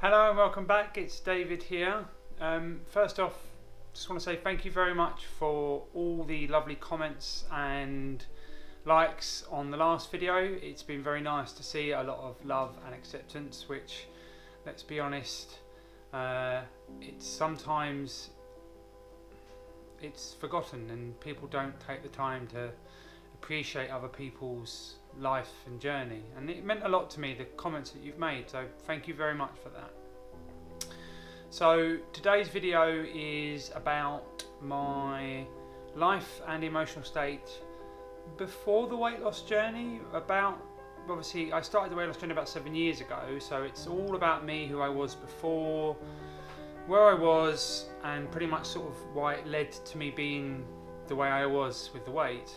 Hello and welcome back, it's David here. First off, just want to say thank you very much for all the lovely comments and likes on the last video. It's been very nice to see a lot of love and acceptance, which, let's be honest, sometimes it's forgotten and people don't take the time to appreciate other people's life and journey, and it meant a lot to me, the comments that you've made, so thank you very much for that. So today's video is about my life and emotional state before the weight loss journey. Obviously I started the weight loss journey about 7 years ago, so it's all about me, who I was before, where I was, and pretty much sort of why it led to me being the way I was with the weight.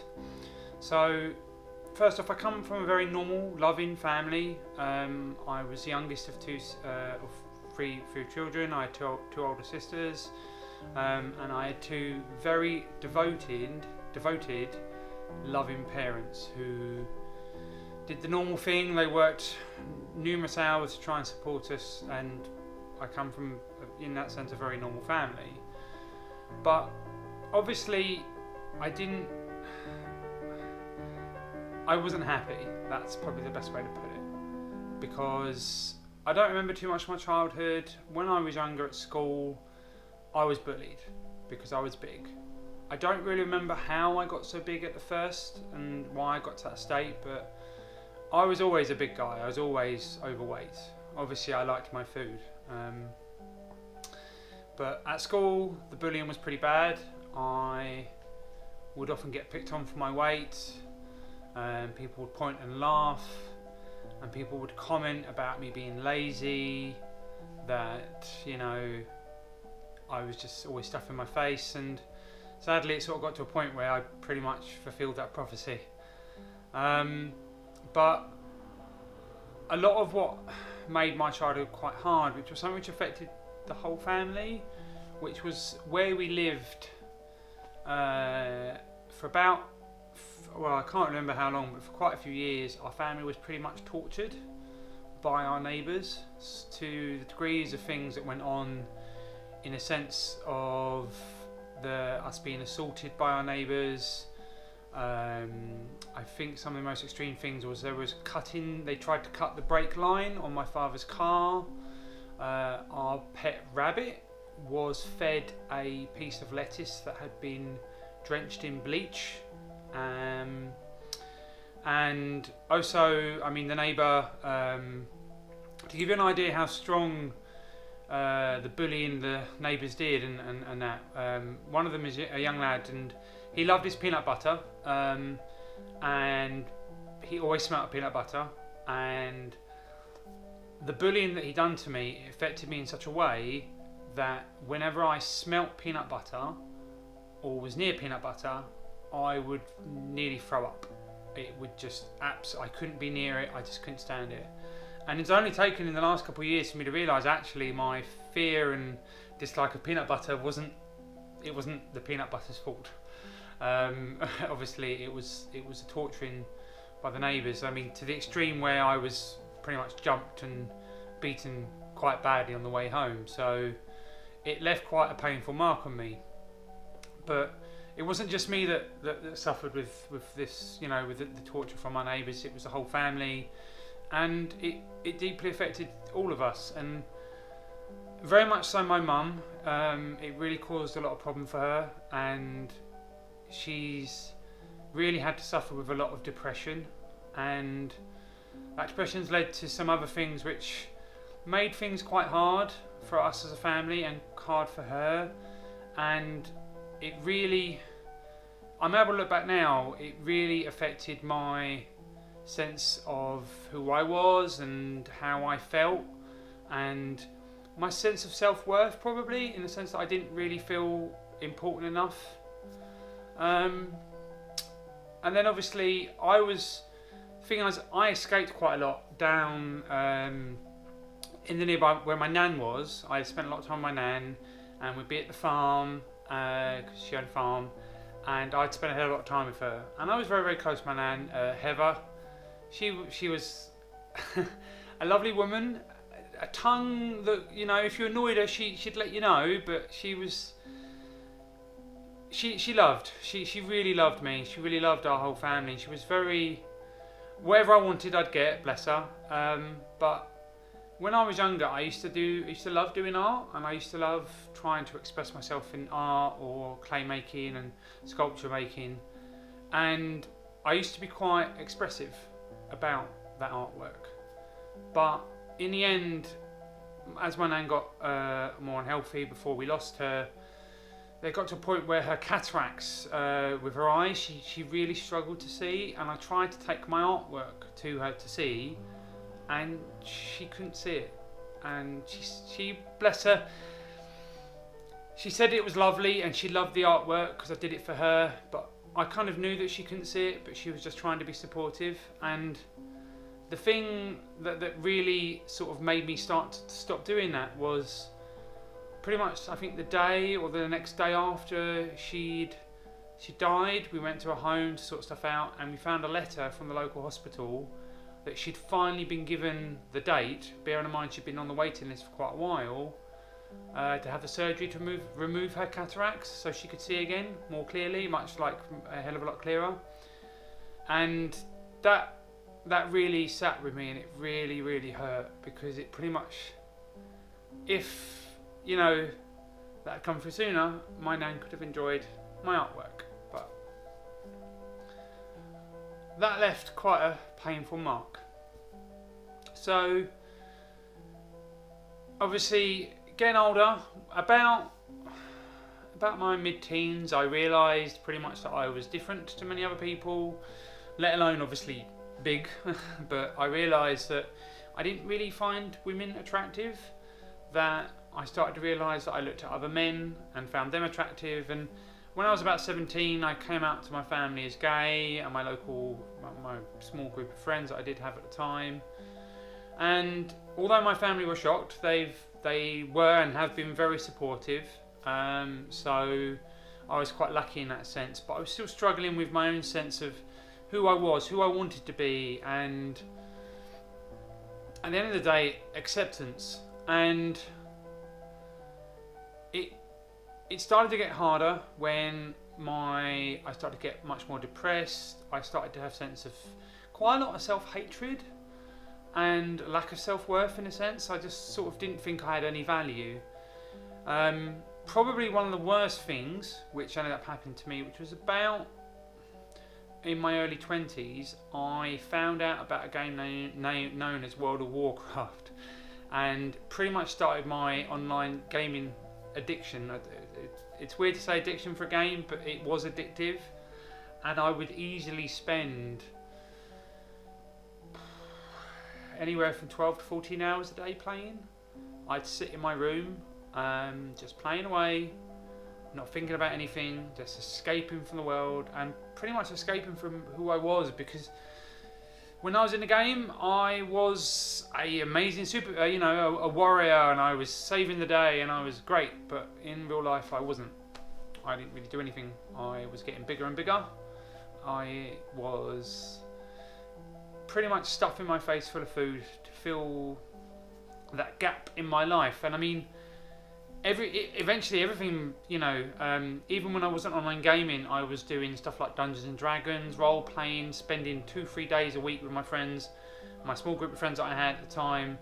So first off, I come from a very normal, loving family. I was the youngest of three children. I had two older sisters, and I had two very devoted, loving parents who did the normal thing. They worked numerous hours to try and support us, and I come from, in that sense, a very normal family. But obviously I wasn't happy. That's probably the best way to put it, because I don't remember too much of my childhood. When I was younger at school, I was bullied because I was big. I don't really remember how I got so big at the first and why I got to that state, but I was always a big guy. I was always overweight. Obviously I liked my food. But at school, the bullying was pretty bad. I would often get picked on for my weight. People would point and laugh, and people would comment about me being lazy, that, you know, I was just always stuffing my face, and sadly it sort of got to a point where I pretty much fulfilled that prophecy. But a lot of what made my childhood quite hard, which was something which affected the whole family, which was where we lived for about, well, I can't remember how long, but for quite a few years, our family was pretty much tortured by our neighbours, to the degrees of things that went on, in a sense of us being assaulted by our neighbours. I think some of the most extreme things was they tried to cut the brake line on my father's car. Our pet rabbit was fed a piece of lettuce that had been drenched in bleach. And also, I mean, the neighbour, to give you an idea how strong the bullying the neighbours did, and that, one of them is a young lad, and he loved his peanut butter, and he always smelled peanut butter, and the bullying that he done to me affected me in such a way that whenever I smelt peanut butter or was near peanut butter, I would nearly throw up. It would just, I couldn't be near it, I just couldn't stand it. And it's only taken in the last couple of years for me to realise actually my fear and dislike of peanut butter wasn't the peanut butter's fault. Obviously it was a torturing by the neighbours. I mean, to the extreme where I was pretty much jumped and beaten quite badly on the way home. So it left quite a painful mark on me. But it wasn't just me that suffered with this, you know, with the torture from my neighbours. It was the whole family, and it deeply affected all of us, and very much so my mum. It really caused a lot of problem for her, and she's really had to suffer with a lot of depression, and that depression's led to some other things which made things quite hard for us as a family and hard for her. And it really, I'm able to look back now, it really affected my sense of who I was and how I felt, and my sense of self-worth, probably, in the sense that I didn't really feel important enough. And then obviously I escaped quite a lot down in the nearby where my nan was. I spent a lot of time with my nan, and we'd be at the farm, because she owned a farm, and I'd spend a hell of a lot of time with her. And I was very, very close to my nan, Heather. She was a lovely woman. a tongue that, you know, if you annoyed her, she'd let you know. But she really loved me. She really loved our whole family. She was very, whatever I wanted, I'd get. Bless her. But when I was younger, I used to love doing art, and I used to love trying to express myself in art or clay making and sculpture making, and I used to be quite expressive about that artwork. But in the end, as my nan got more unhealthy before we lost her, they got to a point where her cataracts with her eyes, she really struggled to see, and I tried to take my artwork to her to see, and she couldn't see it. And she bless her, she said it was lovely and she loved the artwork because I did it for her, but I kind of knew that she couldn't see it, but she was just trying to be supportive. And the thing that really sort of made me start to stop doing that was pretty much, I think, the day or the next day after she died, we went to her home to sort stuff out, and we found a letter from the local hospital that she'd finally been given the date, bearing in mind she'd been on the waiting list for quite a while, to have the surgery to remove her cataracts so she could see again more clearly, much like a hell of a lot clearer. And that really sat with me, and it really, really hurt, because it pretty much, if, you know, that had come through sooner, my nan could have enjoyed my artwork. But that left quite a painful mark. So obviously, getting older, about my mid-teens, I realised pretty much that I was different to many other people, let alone obviously big, but I realised that I didn't really find women attractive, that I started to realise that I looked at other men and found them attractive. And when I was about 17, I came out to my family as gay, and my small group of friends that I did have at the time. And although my family were shocked, they were and have been very supportive. So I was quite lucky in that sense, but I was still struggling with my own sense of who I was, who I wanted to be, and at the end of the day, acceptance. And it started to get harder when I started to get much more depressed. I started to have a sense of quite a lot of self-hatred and lack of self-worth in a sense. I just sort of didn't think I had any value. Probably one of the worst things which ended up happening to me, which was about in my early 20s, I found out about a game known as World of Warcraft, and pretty much started my online gaming addiction. It's weird to say addiction for a game, but it was addictive, and I would easily spend anywhere from 12 to 14 hours a day playing. I'd sit in my room, just playing away, not thinking about anything, just escaping from the world, and pretty much escaping from who I was, because when I was in the game, I was a amazing a warrior, and I was saving the day, and I was great. But in real life, I wasn't. I didn't really do anything. I was getting bigger and bigger. I was pretty much stuffing my face full of food to fill that gap in my life. And I mean, eventually everything, even when I wasn't online gaming, I was doing stuff like Dungeons and Dragons, role playing, spending 2-3 days a week with my friends, my small group of friends that I had at the time,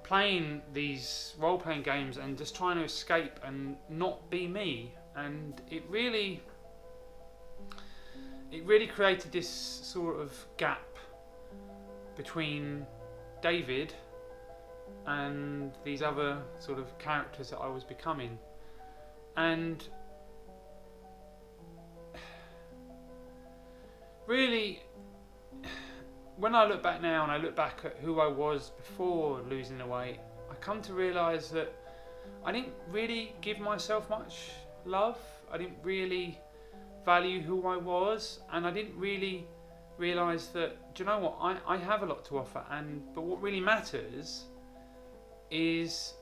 playing these role playing games and just trying to escape and not be me. And it really created this sort of gap between David and these other sort of characters that I was becoming. And really, when I look back now and I look back at who I was before losing the weight, I come to realise that I didn't really give myself much love. I didn't really value who I was, and I didn't really realise that, do you know what, I have a lot to offer, but what really matters is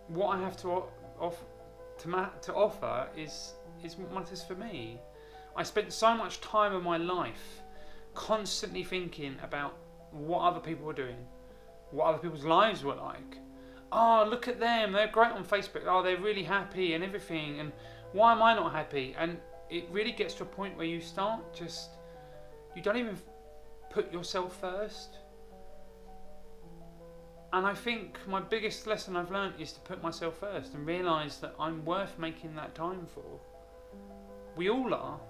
what I have to offer is what matters for me. I spent so much time of my life constantly thinking about what other people were doing, what other people's lives were like, oh, look at them, they're great on Facebook, oh, they're really happy and everything, and why am I not happy? And it really gets to a point where you start just, you don't even put yourself first. And I think my biggest lesson I've learned is to put myself first and realise that I'm worth making that time for. We all are.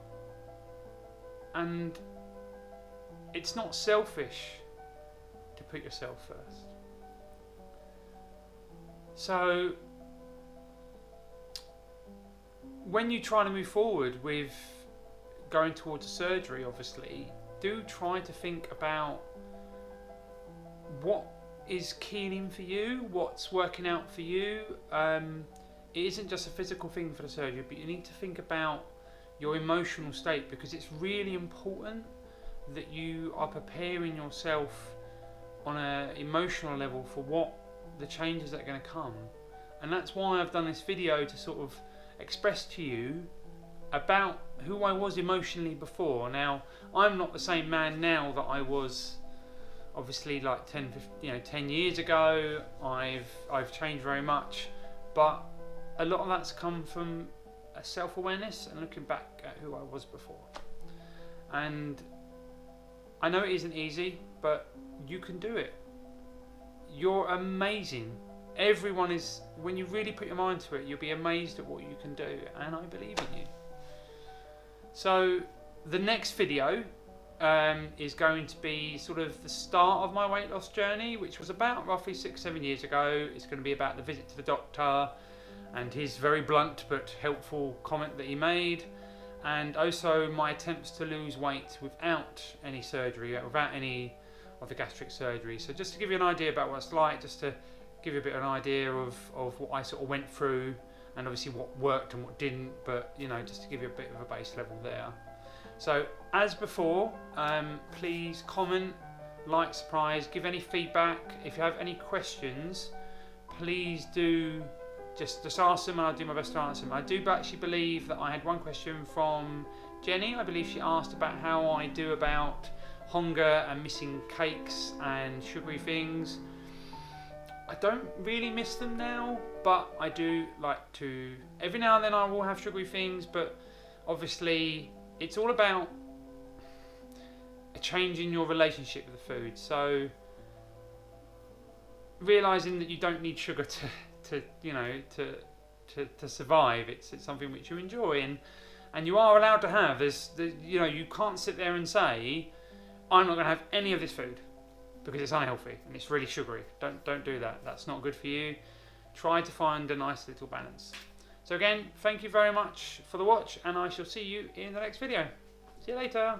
And it's not selfish to put yourself first. So when you try to move forward with going towards a surgery, obviously, do try to think about what is keying in for you, what's working out for you. It isn't just a physical thing for the surgery, but you need to think about your emotional state, because it's really important that you are preparing yourself on an emotional level for what the changes that are going to come. And that's why I've done this video, to sort of express to you about who I was emotionally before. Now, I'm not the same man now that I was obviously like 10 years ago. I've changed very much, but a lot of that's come from a self-awareness and looking back at who I was before. And I know it isn't easy, but you can do it. You're amazing. Everyone is, when you really put your mind to it, you'll be amazed at what you can do, and I believe in you. So the next video is going to be sort of the start of my weight loss journey, which was about roughly 6-7 years ago. It's going to be about the visit to the doctor and his very blunt but helpful comment that he made, and also my attempts to lose weight without any surgery, without any of the gastric surgery. So just to give you an idea about what it's like, just to give you a bit of an idea of what I sort of went through, and obviously what worked and what didn't, but you know, just to give you a bit of a base level there. So as before, please comment, like, subscribe, give any feedback. If you have any questions, please do just ask them, and I'll do my best to answer them. I do actually believe that I had one question from Jenny. I believe she asked about how I do about hunger and missing cakes and sugary things. I don't really miss them now, but I do like to, every now and then I will have sugary things, but obviously it's all about a change in your relationship with the food. So realising that you don't need sugar to survive. It's something which you enjoy, and you are allowed to have. You can't sit there and say, I'm not going to have any of this food because it's unhealthy and it's really sugary. Don't do that. That's not good for you. Try to find a nice little balance. So again, thank you very much for the watch, and I shall see you in the next video. See you later.